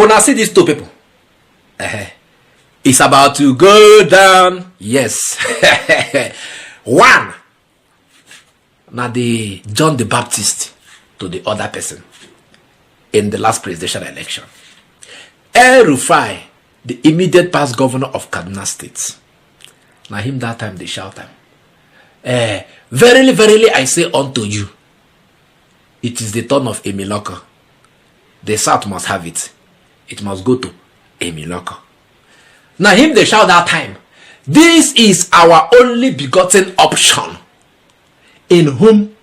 Una see these two people. It's about to go down. Yes. One. Now the John the Baptist to the other person in the last presidential election. El-Rufai, the immediate past governor of Kaduna State. Now him that time they shout him. Verily, verily, I say unto you, it is the turn of Emiloko. The South must have it. It must go to Emiloko. Now him they shout that time, this is our only begotten option, in whom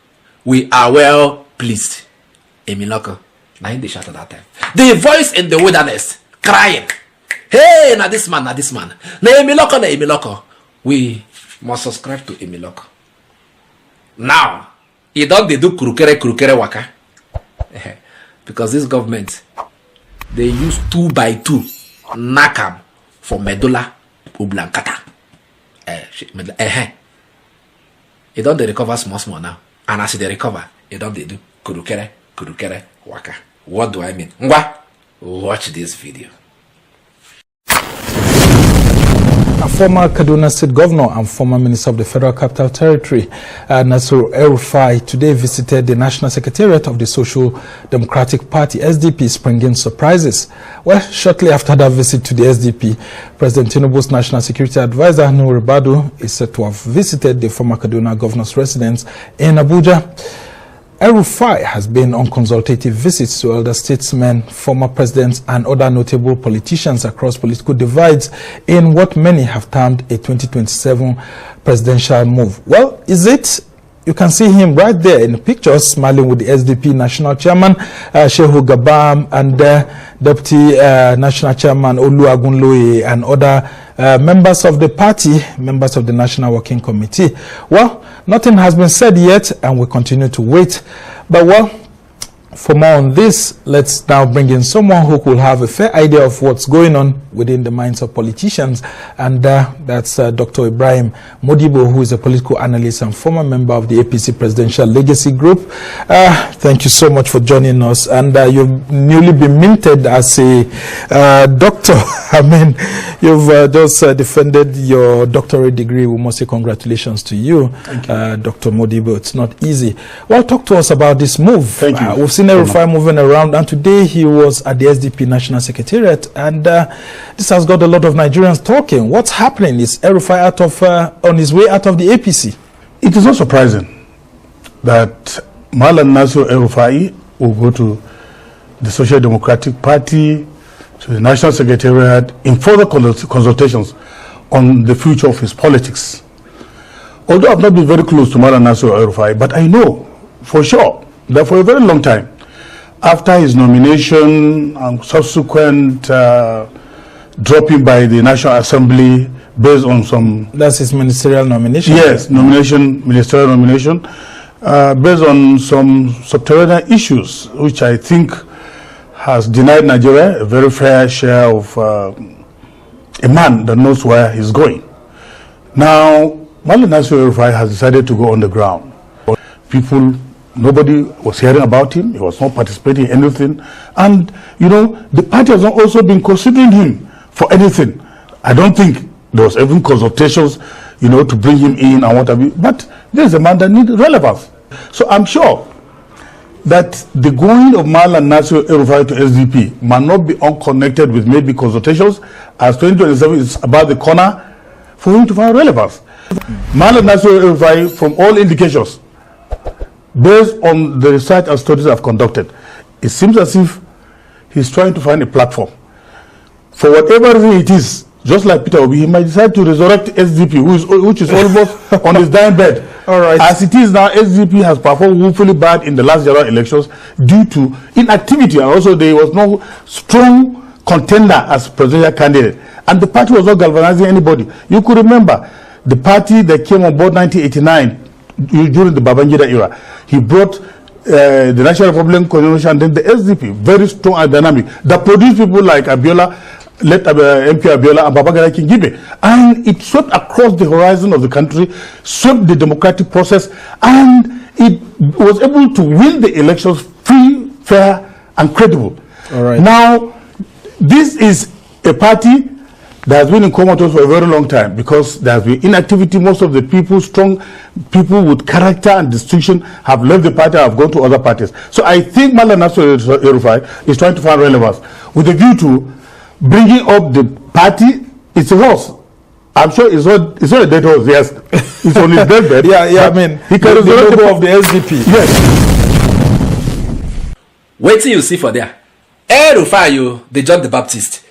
we are well pleased. Emiloko. Now him they shout at that time. The voice in the wilderness crying, hey, now this man, now this man. Na Emiloko, na Emiloko. We must subscribe to Emiloko. Now, you don't do krukere waka. Because this government, they use 2 by 2 nakam for medulla ublancata. You don't recover small now. And as they recover, you don't do krukere waka. What do I mean? Watch this video. A former Kaduna State Governor and former Minister of the Federal Capital Territory, Nasir El-Rufai, today visited the National Secretariat of the Social Democratic Party, SDP, springing surprises. Well, shortly after that visit to the SDP, President Tinubu's National Security Advisor, Nuhu Ribadu, is said to have visited the former Kaduna Governor's residence in Abuja. El-Rufai has been on consultative visits to elder statesmen, former presidents, and other notable politicians across political divides in what many have termed a 2027 presidential move. Well, is it? You can see him right there in the picture, smiling with the SDP National Chairman, Shehu Gabam, and Deputy National Chairman, Olu Agunloye, and other members of the party, members of the National Working Committee. Well, nothing has been said yet, and we continue to wait. But well, for more on this, let's now bring in someone who could have a fair idea of what's going on within the minds of politicians, and that's Dr. Ibrahim Modibo, who is a political analyst and former member of the APC Presidential Legacy Group. Thank you so much for joining us, and you've newly been minted as a doctor. I mean, you've just defended your doctorate degree. We must say congratulations to you, Dr. Modibo. It's not easy. Well, talk to us about this move. Thank you. We've seen El-Rufai moving around, and today he was at the SDP National Secretariat, and this has got a lot of Nigerians talking. What's happening? Is El-Rufai on his way out of the APC? It is not surprising that Malam Nasir El-Rufai will go to the Social Democratic Party, to the National Secretariat, in further consultations on the future of his politics. Although I've not been very close to Malam Nasir El-Rufai, but I know for sure that for a very long time, after his nomination and subsequent dropping by the National Assembly based on some... That's his ministerial nomination? Yes, ministerial nomination, based on some subterranean issues, which I think has denied Nigeria a very fair share of a man that knows where he's going. Now, Malam Nasir El-Rufai has decided to go on the ground. Nobody was hearing about him. He was not participating in anything. And, you know, the party has not also been considering him for anything. I don't think there was even consultations, you know, to bring him in and what have you. But there's a man that needs relevance. So I'm sure that the going of Malam Nasir El-Rufai to SDP might not be unconnected with maybe consultations, as 2027 is about the corner for him to find relevance. Malam Nasir El-Rufai, from all indications, based on the research and studies I've conducted, it seems as if he's trying to find a platform. For whatever reason it is, just like Peter Obi, he might decide to resurrect SDP, which is almost on his dying bed. All right. As it is now, SDP has performed woefully bad in the last general elections due to inactivity, and also there was no strong contender as presidential candidate. And the party was not galvanizing anybody. You could remember the party that came on board 1989, during the Babangida era. He brought the National Republican Convention and then the SDP, very strong and dynamic, that produced people like Abiola, MP Abiola and Babangida Kingibe. And it swept across the horizon of the country, swept the democratic process, and it was able to win the elections free, fair, and credible. All right. Now, This is a party that has been in comatose for a very long time because there has been inactivity. Most of the people, strong people with character and distinction, have left the party, have gone to other parties. So I think Malam El-Rufai is trying to find relevance with a view to bringing up the party. It's a horse. I'm sure it's not a dead horse. Yes, it's on his deathbed. I mean, he can the logo of the SDP. Yes. Wait till you see for there. El-Rufai, the John the Baptist.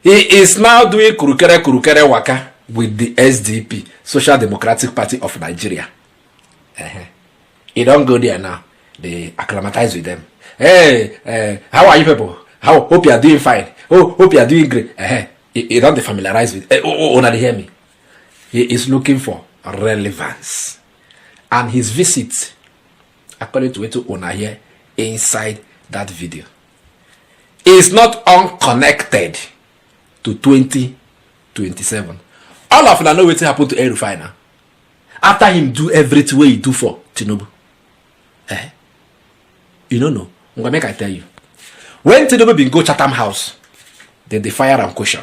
He is now doing kurukere waka with the SDP, Social Democratic Party of Nigeria. He don't go there now. They acclimatize with them. Hey, how are you people? Hope you are doing fine. Hope you are doing great. He don't familiarize with. Now they hear me. He is looking for relevance, and his visit, according to what Ona here inside that video, is not unconnected to 2027. All of them know what happened to El-Rufai now. After him do everything he do for Tinubu. You don't know. I'm gonna make I tell you. When Tinubu bin go Chatham House, then they fire him question.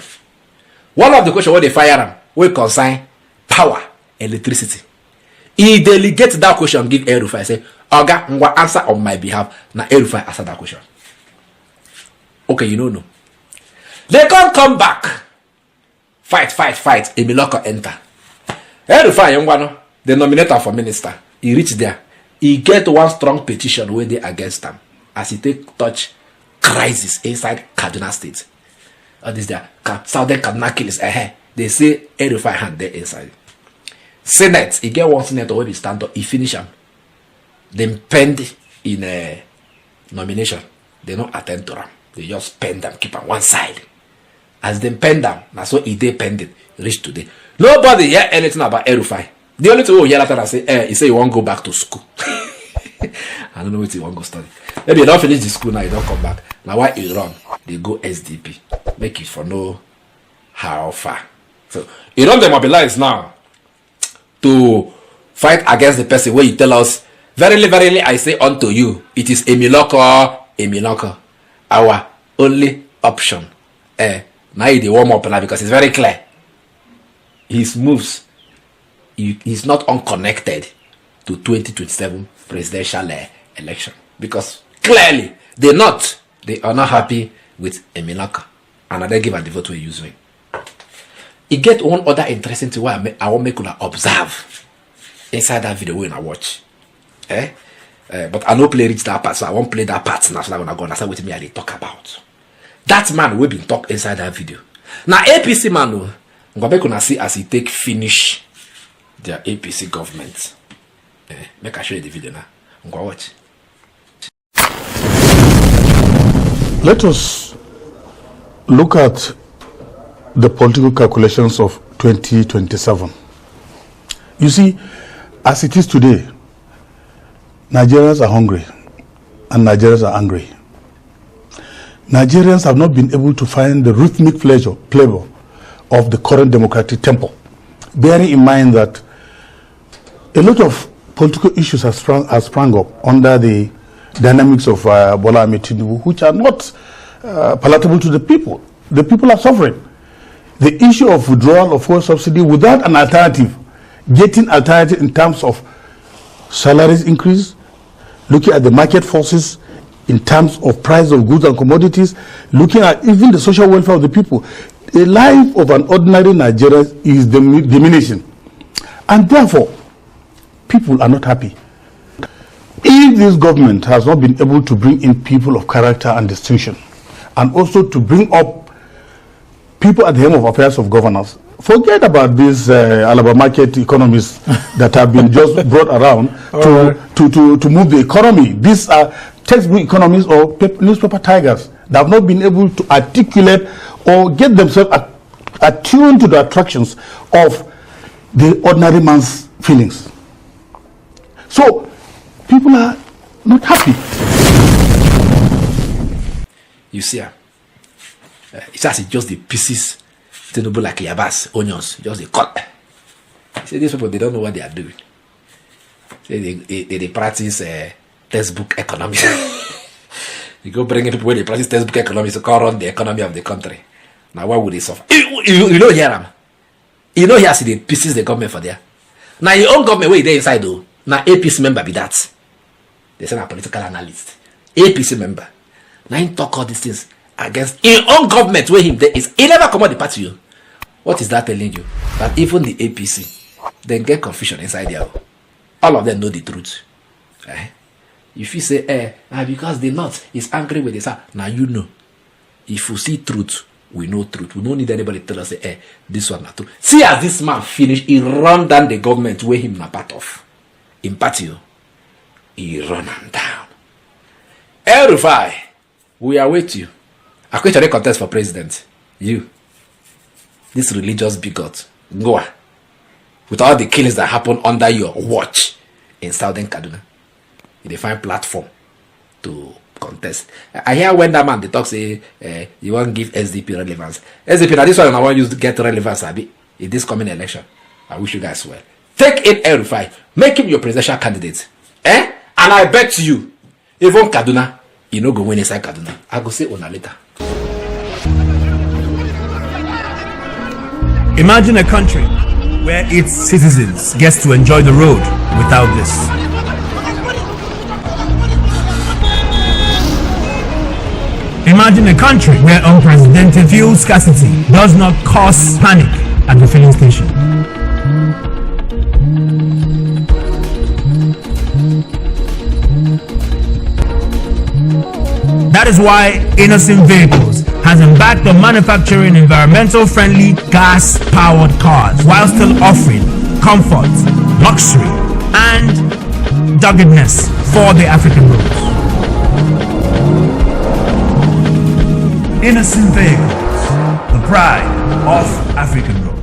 One of the questions where they fire him will concern power, electricity. He delegate that question, give El-Rufai, say, Oga, ngwa answer on my behalf. Now El-Rufai answer that question. Okay, you don't know. They can't come back. Fight. Emiloko enter. El-Rufai, young the nominator for minister. He reach there. He get one strong petition where they against him. As he take touch crisis inside Kaduna State. All this there. Southern Kaduna killers. They say El-Rufai hand there inside. Senate. He get one senator where he stand up. He finish him. Then penned in a nomination. They don't attend to them. They just pen them, keep on one side. As they pen them, that's what they penned it, reach today. Nobody hear anything about El-Rufai. The only thing we hear later say, he say you won't go back to school. I don't know what he won't go study. Maybe you don't finish the school now, you don't come back. Now why he run? They go SDP. Make it for know how far. So you don't demobilize now to fight against the person where you tell us, verily, I say unto you, it is Emiloko. Our only option. Now he warm up now because it's very clear. His moves, he's not unconnected to 2027 presidential election. Because clearly, they are not happy with Emilaka. And they give her the vote we're using. He get one other interesting thing why I want make you observe inside that video when I watch. But I don't play reach that part, so I won't play that part now. So I'm gonna go understand what me I talk about. That man will be talk inside that video. Now APC man, I'm gonna see as he take finish their APC government. Make I show you the video now. I'm gonna watch. Let us look at the political calculations of 2027. You see, as it is today, Nigerians are hungry and Nigerians are angry. Nigerians have not been able to find the rhythmic flavor of the current democratic tempo, bearing in mind that a lot of political issues have sprung up under the dynamics of Bola Ahmed Tinubu, which are not palatable to the people. The people are suffering. The issue of withdrawal of fuel subsidy without an alternative, getting alternative in terms of salaries increase, looking at the market forces in terms of price of goods and commodities, looking at even the social welfare of the people. The life of an ordinary Nigerian is diminishing. And therefore, people are not happy. If this government has not been able to bring in people of character and distinction, and also to bring up people at the helm of affairs of governance, forget about these Alaba market economists that have been just brought around to move the economy. These are textbook economists or newspaper tigers that have not been able to articulate or get themselves attuned to the attractions of the ordinary man's feelings. So, people are not happy. You see, it's as just the pieces, Tinubu like yabas, onions, just the cut. See, these people, they don't know what they are doing. See, they practice textbook economics. You go bring in people where they practice textbook economics to call run the economy of the country. Now why would they suffer? You know hear them. You know here see the pieces the government for there. Now your own government where they inside though. Now APC member be that. They say a political analyst. APC member. Now he talk all these things against his own government where him there is. He never come out the party you. What is that telling you? That even the APC, they get confusion inside there. All of them know the truth. If you say, because the North is angry with this, now you know. If you see truth, we know truth. We don't need anybody to tell us, this one not true. See as this man finished, he run down the government where him not part of. In party, he run him down. El-Rufai, we await you. I quit your contest for president. You. This religious bigot. Goa. With all the killings that happen under your watch in Southern Kaduna. They find platform to contest. I hear when that man they talk say you want to give SDP relevance. SDP now this one I want you to get relevance in this coming election. I wish you guys well. Take in El-Rufai, make him your presidential candidate. And I bet you, even Kaduna, you know go win inside Kaduna. I go say una later. Imagine a country where its citizens get to enjoy the road without this. Imagine a country where unprecedented fuel scarcity does not cause panic at the filling station. That is why Innoson Vehicles has embarked on manufacturing environmental-friendly gas-powered cars while still offering comfort, luxury, and doggedness for the African roads. Innoson Vehicles, the pride of African roads.